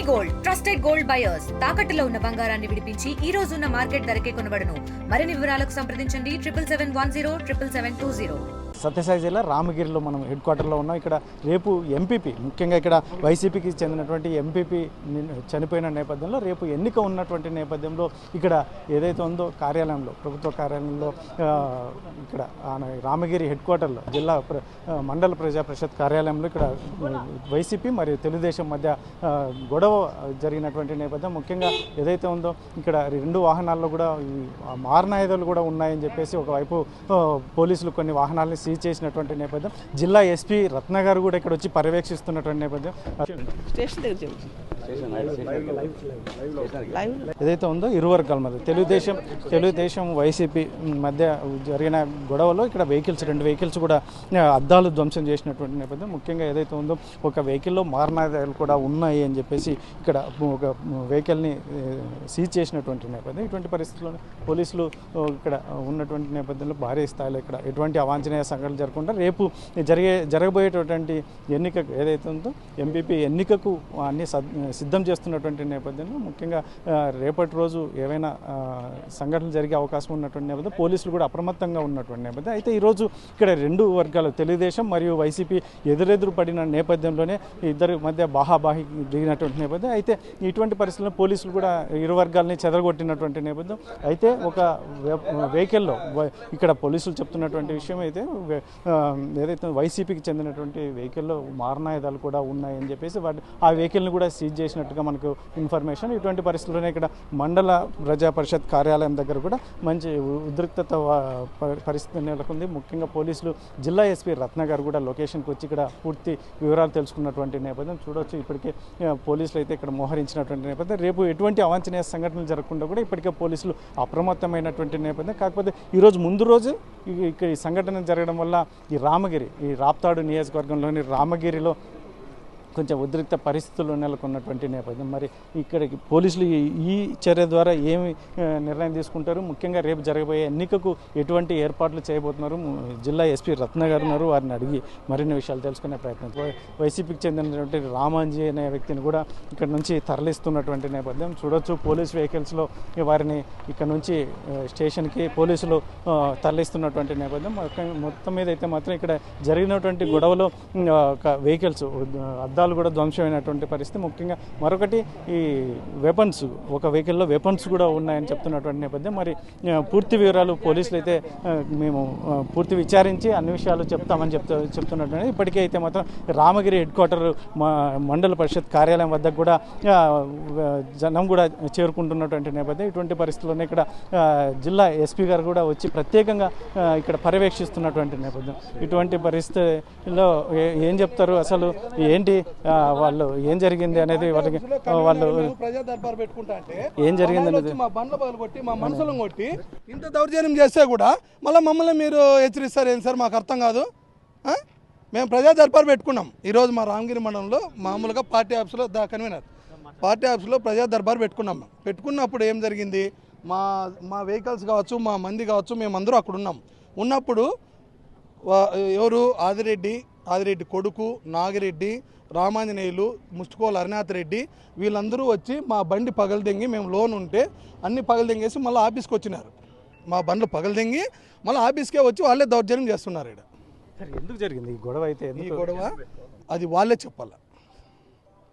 Gold trusted gold buyers తాకట్టులో ఉన్న బంగారాన్ని విడిపించి ఈ రోజు ఉన్న మార్కెట్ ధరకే కొనబడును. మరిన్ని వివరాలకు సంప్రదించండి 77107720. సత్యసాయి జిల్లా రామగిరిలో మనం హెడ్ క్వార్టర్లో ఉన్నాం. ఇక్కడ రేపు ఎంపీపీ, ముఖ్యంగా ఇక్కడ వైసీపీకి చెందినటువంటి ఎంపీపీ చనిపోయిన నేపథ్యంలో రేపు ఎన్నిక ఉన్నటువంటి నేపథ్యంలో ఇక్కడ ఏదైతే ఉందో కార్యాలయంలో, ప్రభుత్వ కార్యాలయంలో ఇక్కడ రామగిరి హెడ్ క్వార్టర్లో జిల్లా మండల ప్రజా పరిషత్ కార్యాలయంలో ఇక్కడ వైసీపీ మరియు తెలుగుదేశం మధ్య గొడవ జరిగినటువంటి నేపథ్యం. ముఖ్యంగా ఏదైతే ఉందో ఇక్కడ రెండు వాహనాల్లో కూడా మారణాయుధాలు కూడా ఉన్నాయని చెప్పేసి ఒకవైపు పోలీసులు కొన్ని వాహనాలని సీజ్ చేసినటువంటి నేపథ్యం. జిల్లా ఎస్పీ రత్న గారు కూడా ఇక్కడ వచ్చి పర్యవేక్షిస్తున్నటువంటి నేపథ్యం. ఏదైతే ఉందో ఇరు వర్గాల మధ్య తెలుగుదేశం వైసీపీ మధ్య జరిగిన గొడవలో ఇక్కడ రెండు వెహికల్స్ కూడా అద్దాలు ధ్వంసం చేసినటువంటి నేపథ్యం. ముఖ్యంగా ఏదైతే ఉందో ఒక వెహికల్లో మారణాయుధాలు కూడా ఉన్నాయి అని చెప్పేసి ఇక్కడ ఒక వెహికల్ని సీజ్ చేసినటువంటి నేపథ్యం. ఇటువంటి పరిస్థితుల్లో పోలీసులు ఇక్కడ ఉన్నటువంటి నేపథ్యంలో భారీ స్థాయిలో ఇక్కడ ఎటువంటి అవాంఛనీయ సంఘటనలు జరగకుండా రేపు జరగబోయేటటువంటి ఎన్నికకు ఏదైతే ఉందో ఎంపీపీ ఎన్నికకు అన్ని సిద్ధం చేస్తున్నటువంటి నేపథ్యంలో ముఖ్యంగా రేపటి రోజు ఏవైనా సంఘటనలు జరిగే అవకాశం ఉన్నటువంటి నేపథ్యం పోలీసులు కూడా అప్రమత్తంగా ఉన్నటువంటి నేపథ్యం. అయితే ఈరోజు ఇక్కడ రెండు వర్గాలు తెలుగుదేశం మరియు వైసీపీ ఎదురెదురు పడిన నేపథ్యంలోనే ఇద్దరి మధ్య బాహాబాహి దిగినటువంటి నేపథ్యం. అయితే ఇటువంటి పరిస్థితుల్లో పోలీసులు కూడా ఇరు వర్గాలని చెదరగొట్టినటువంటి నేపథ్యం. అయితే ఒక వెహికల్లో ఇక్కడ పోలీసులు చెప్తున్నటువంటి విషయం అయితే ఏదైతే వైసీపీకి చెందినటువంటి వెహికల్లో మారణాయుధాలు కూడా ఉన్నాయని చెప్పేసి ఆ వెహికల్ని కూడా సీజ్ చేసినట్టుగా మనకు ఇన్ఫర్మేషన్. ఇటువంటి పరిస్థితుల్లోనే ఇక్కడ మండల ప్రజా పరిషత్ కార్యాలయం దగ్గర కూడా మంచి ఉద్రిక్తత పరిస్థితి నెలకొంది. ముఖ్యంగా పోలీసులు జిల్లా ఎస్పీ రత్న గారు కూడా లొకేషన్కి వచ్చి ఇక్కడ పూర్తి వివరాలు తెలుసుకున్నటువంటి నేపథ్యం చూడవచ్చు. ఇప్పటికే పోలీసులు అయితే ఇక్కడ మోహరించినటువంటి నేపథ్యం. రేపు ఎటువంటి అవాంఛనీయ సంఘటనలు జరగకుండా కూడా ఇప్పటికే పోలీసులు అప్రమత్తమైనటువంటి నేపథ్యం. కాకపోతే ఈరోజు ముందు రోజు ఇక్కడ ఈ సంఘటన జరగడం వల్ల ఈ రాప్తాడు నియోజకవర్గంలోని రామగిరిలో కొంచెం ఉద్రిక్త పరిస్థితులు నెలకొన్నటువంటి నేపథ్యం. మరి ఇక్కడికి పోలీసులు ఈ చర్య ద్వారా ఏమి నిర్ణయం తీసుకుంటారు, ముఖ్యంగా రేపు జరగబోయే ఎన్నికకు ఎటువంటి ఏర్పాట్లు చేయబోతున్నారు, జిల్లా ఎస్పీ రత్న గారు ఉన్నారు, వారిని అడిగి మరిన్ని విషయాలు తెలుసుకునే ప్రయత్నం. వైసీపీకి చెందినటువంటి రామాంజీ అనే వ్యక్తిని కూడా ఇక్కడ నుంచి తరలిస్తున్నటువంటి నేపథ్యం చూడొచ్చు. పోలీస్ వెహికల్స్లో వారిని ఇక్కడ నుంచి స్టేషన్కి పోలీసులు తరలిస్తున్నటువంటి నేపథ్యం. మొత్తం మీద అయితే మాత్రం ఇక్కడ జరిగినటువంటి గొడవలో ఒక వెహికల్స్ అద్దాలు కూడా ధ్వంసమైనటువంటి పరిస్థితి. ముఖ్యంగా మరొకటి ఈ వెపన్స్, ఒక వెహికల్లో వెపన్స్ కూడా ఉన్నాయని చెప్తున్నటువంటి నేపథ్యం. మరి పూర్తి వివరాలు పోలీసులు అయితే మేము పూర్తి విచారించి అన్ని విషయాలు చెప్తామని చెప్తున్నటువంటి. ఇప్పటికే అయితే మాత్రం రామగిరి హెడ్ క్వార్టర్ మండల పరిషత్ కార్యాలయం వద్ద కూడా జనం కూడా చేరుకుంటున్నటువంటి నేపథ్యం. ఇటువంటి పరిస్థితుల్లోనే ఇక్కడ జిల్లా ఎస్పీ గారు కూడా వచ్చి ప్రత్యేకంగా ఇక్కడ పర్యవేక్షిస్తున్నటువంటి నేపథ్యం. ఇటువంటి పరిస్థితిలో ఏం చెప్తారు, అసలు ఏంటి వాళ్ళు ఏం జరిగింది అనేది వాళ్ళు ప్రజా దర్బార్ పెట్టుకుంటా అంటే ఏం జరిగింది అనేది మా బండ్ల బదులు కొట్టి మా మనసులను కొట్టి ఇంత దౌర్జన్యం చేస్తే కూడా మళ్ళీ మమ్మల్ని మీరు హెచ్చరిస్తారు ఏంటి సార్, మాకు అర్థం కాదు. మేము ప్రజా దర్బార్ పెట్టుకున్నాం ఈరోజు మా రామగిరి మండలంలో. మామూలుగా పార్టీ ఆఫీస్లో కన్వీనర్ పార్టీ ఆఫీస్లో ప్రజా దర్బార్ పెట్టుకున్నాం. పెట్టుకున్నప్పుడు ఏం జరిగింది, మా వెహికల్స్ కావచ్చు, మా మంది కావచ్చు, మేమందరూ అక్కడ ఉన్నప్పుడు ఎవరు ఆదిరెడ్డి కొడుకు నాగిరెడ్డి, రామాంజనేయులు, ముష్టికోల అరుణాథ్ రెడ్డి వీళ్ళందరూ వచ్చి మా బండి పగలదెంగి, మేము లోన్ ఉంటే అన్ని పగలదెంగేసి మళ్ళీ ఆఫీస్కి వచ్చినారు. మా బండ్లు పగలదెంగి మళ్ళీ ఆఫీస్కే వచ్చి వాళ్ళే దౌర్జన్యం చేస్తున్నారు. ఇక్కడ ఎందుకు జరిగింది ఈ గొడవ? అయితే ఈ గొడవ అది వాళ్ళే చెప్పాలి.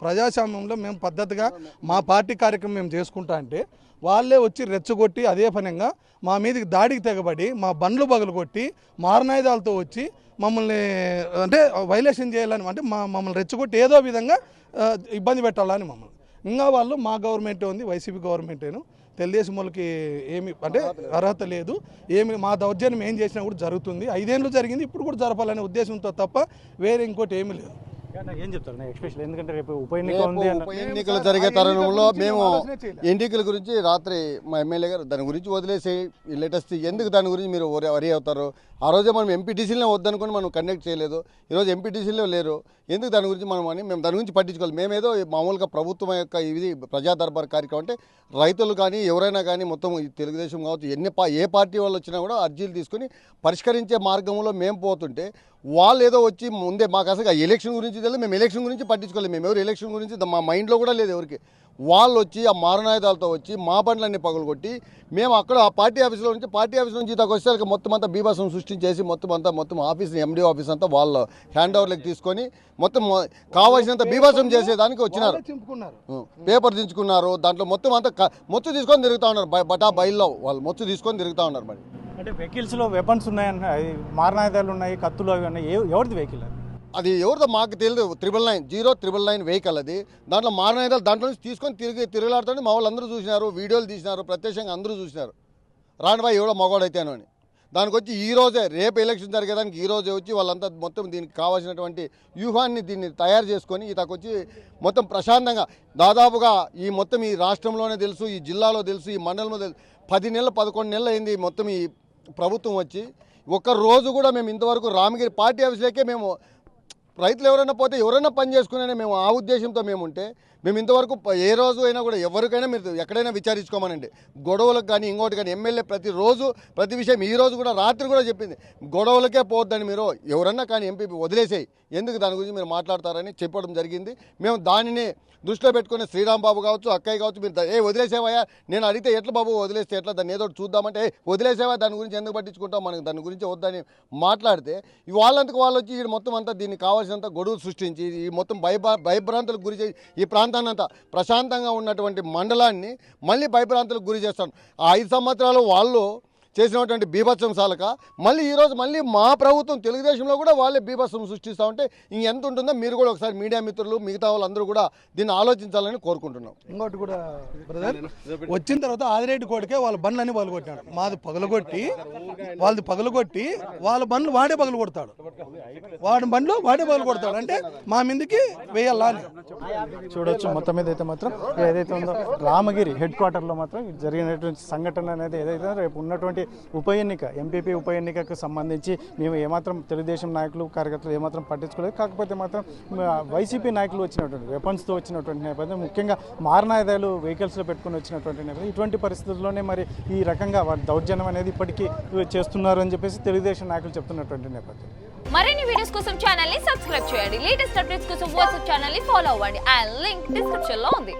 ప్రజాస్వామ్యంలో మేము పద్ధతిగా మా పార్టీ కార్యక్రమం మేము చేసుకుంటా అంటే వాళ్ళే వచ్చి రెచ్చగొట్టి అదే పనంగా మా మీదకి దాడికి తెగబడి మా బండ్లు పగలు కొట్టి మారణాయుధాలతో వచ్చి మమ్మల్ని అంటే వైలేషన్ చేయాలని, అంటే మమ్మల్ని రెచ్చగొట్టి ఏదో విధంగా ఇబ్బంది పెట్టాలని మమ్మల్ని. ఇంకా వాళ్ళు మా గవర్నమెంటే ఉంది, వైసీపీ గవర్నమెంటేను, తెలుగుదేశం వాళ్ళకి ఏమి అంటే అర్హత లేదు. మా దౌర్జన్యం ఏం చేసినా కూడా జరుగుతుంది. 5 ఏళ్ళు జరిగింది, ఇప్పుడు కూడా జరపాలనే ఉద్దేశంతో తప్ప వేరే ఇంకోటి ఏమీ లేదు. ఏం చెప్తారు ఎక్స్పెషల్, ఎందుకంటే రేపు ఉప ఎన్నికలు జరిగే తరుణంలో మేము ఎన్నికల గురించి రాత్రి మా ఎమ్మెల్యే గారు దాని గురించి వదిలేసి లేటెస్ట్ ఎందుకు దాని గురించి మీరు వరి అవుతారు, ఆ రోజే మనం ఎంపీటీసీలనే వద్దనుకొని మనం కండక్ట్ చేయలేదు. ఈరోజు ఎంపీటీసీలో లేరు. ఎందుకు దాని గురించి మేము దాని గురించి పట్టించుకోవాలి. మేమేదో మామూలుగా ప్రభుత్వం యొక్క ఇది ప్రజా దర్బార్ కార్యక్రమం అంటే రైతులు కానీ ఎవరైనా కానీ మొత్తం ఈ తెలుగుదేశం కావచ్చు ఏ పార్టీ వాళ్ళు వచ్చినా కూడా అర్జీలు తీసుకొని పరిష్కరించే మార్గంలో మేము పోతుంటే వాళ్ళు ఏదో వచ్చి ముందే మాకు అసలు ఎలక్షన్ గురించి తెలియదు. మేము ఎలక్షన్ గురించి పట్టించుకోలేదు. మేము ఎవరు ఎలక్షన్ గురించి మా మైండ్లో కూడా లేదు ఎవరికి. వాళ్ళు వచ్చి ఆ మారణాయుధాలతో వచ్చి మా బండ్లన్నీ పగలగొట్టి మేము అక్కడ ఆ పార్టీ ఆఫీస్లో నుంచి ఇతకు వచ్చేసరికి మొత్తం అంతా బీభత్సం సృష్టించేసి మొత్తం ఆఫీస్ ఎండీ ఆఫీస్ అంతా వాళ్ళ హ్యాండ్ ఓవర్లకు తీసుకొని మొత్తం కావాల్సినంత బీభత్సం చేసేదానికి వచ్చినారు. పేపర్ దించుకున్నారు. దాంట్లో మొత్తం అంతా మొత్తు తీసుకొని తిరుగుతూ ఉన్నారు. బటా బయల్లో వాళ్ళు మొత్తు తీసుకొని తిరుగుతూ ఉన్నారు. మరి అంటే వెహికల్స్లో వెపన్స్ ఉన్నాయన్న, మారణాయుధాలు ఉన్నాయి, కత్తులు అవి ఉన్నాయి. ఎవరిది వెహికల్ అది ఎవరిదో మాకు తెలియదు. 0909 వెహికల్ అది. దాంట్లో మారణాయుధాలు దాంట్లో నుంచి తీసుకొని తిరుగులాడుతుంటే మా వాళ్ళు అందరూ చూసినారు, వీడియోలు తీసినారు, ప్రత్యక్షంగా అందరూ చూసినారు. రాణిబాయి ఎవడో మగవాడైతేనో అని. దానికి వచ్చి ఈరోజే రేపు ఎలక్షన్ జరిగేదానికి ఈరోజే వచ్చి వాళ్ళంతా మొత్తం దీనికి కావాల్సినటువంటి వ్యూహాన్ని దీన్ని తయారు చేసుకొని ఇతకు వచ్చి మొత్తం ప్రశాంతంగా దాదాపుగా ఈ మొత్తం ఈ రాష్ట్రంలోనే తెలుసు, ఈ జిల్లాలో తెలుసు, ఈ మండలంలో తెలుసు. 10 నెలలు 11 నెలలు అయింది మొత్తం ఈ ప్రభుత్వం వచ్చి. ఒక్క రోజు కూడా మేము ఇంతవరకు రామగిరి పార్టీ ఆఫీస్లోకే మేము రైతులు ఎవరైనా పోతే ఎవరైనా పని చేసుకునే మేము ఆ ఉద్దేశంతో మేము ఉంటే మేము ఇంతవరకు ఏ రోజు అయినా కూడా ఎవరికైనా మీరు ఎక్కడైనా విచారించుకోమనండి. గొడవలకు కానీ ఇంకోటి కానీ ఎమ్మెల్యే ప్రతిరోజు ప్రతి విషయం ఈ రోజు కూడా రాత్రి కూడా చెప్పింది, గొడవలకే పోవద్దని మీరు ఎవరన్నా కానీ ఎంపీ వదిలేసేయి, ఎందుకు దాని గురించి మీరు మాట్లాడతారని చెప్పడం జరిగింది. మేము దానిని దృష్టిలో పెట్టుకుని శ్రీరామ్ బాబు కావచ్చు, అక్కయ్య కావచ్చు, మీరు వదిలేసేవయ్యా, నేను అడిగితే ఎట్లా బాబు వదిలేస్తే ఎట్లా, దాన్ని ఏదో చూద్దామంటే వదిలేసేవా, దాని గురించి ఎందుకు పట్టించుకుంటాం, మనకు దాని గురించి వద్దని మాట్లాడితే వాళ్ళంతకు వాళ్ళు వచ్చి ఈ మొత్తం అంతా దీన్ని కావాల్సినంత గొడవలు సృష్టించి ఈ మొత్తం భయభ్రాంతులకు గురి చేసి ఈ ప్రాంతాన్ని అంతా ప్రశాంతంగా ఉన్నటువంటి మండలాన్ని మళ్ళీ భయభ్రాంతులకు గురి చేస్తాను. ఆ 5 సంవత్సరాలు వాళ్ళు చేసినటువంటి బీభత్సం సాలక మళ్ళీ ఈరోజు మళ్ళీ మా ప్రభుత్వం తెలుగుదేశంలో కూడా వాళ్ళే బీభత్సం సృష్టిస్తూ ఉంటే ఇంకెంత ఉంటుందో మీరు కూడా ఒకసారి మీడియా మిత్రులు మిగతా వాళ్ళందరూ కూడా దీన్ని ఆలోచించాలని కోరుకుంటున్నాం. ఇంకోటి కూడా బ్రదర్, వచ్చిన తర్వాత ఆదిరెడ్డి కోడికే వాళ్ళ బండ్లన్నీ పగలగొట్టాడు. వాళ్ళది పగలగొట్టి వాళ్ళ బండ్లు వాడే పగలగొడతాడు. వాడి బండ్లు వాడే పగలగొడతాడు. అంటే మా మీదకి వేయాలా అని చూడొచ్చు. మొత్తం మీద అయితే మాత్రం ఏదైతే ఉందో రామగిరి హెడ్ క్వార్టర్లో మాత్రం జరిగినటువంటి సంఘటన అనేది ఏదైతే రేపు ఉన్నటువంటి ఉప ఎన్నిక ఎంపీపీ ఉప ఎన్నికకు సంబంధించి మేము ఏమాత్రం తెలుగుదేశం నాయకులు కార్యకర్తలు ఏమాత్రం పట్టించుకోలేదు. కాకపోతే మాత్రం వైసీపీ నాయకులు వచ్చినటువంటి వెపన్స్తో వచ్చినటువంటి నేపథ్యం, ముఖ్యంగా మారణాయుధాలు వెహికల్స్లో పెట్టుకుని వచ్చినటువంటి నేపథ్యం, ఇటువంటి పరిస్థితుల్లోనే మరి ఈ రకంగా వారి దౌర్జన్యం అనేది ఇప్పటికీ చేస్తున్నారు అని చెప్పేసి తెలుగుదేశం నాయకులు చెప్తున్నటువంటి నేపథ్యం. మరిన్ని వీడియోస్ కోసం ఛానల్ ని సబ్స్క్రైబ్ చేయండి. లేటెస్ట్ అప్డేట్స్ కోసం వాట్సాప్ ఛానల్ ని ఫాలో అవ్వండి. ఆ లింక్ డిస్క్రిప్షన్ లో ఉంది.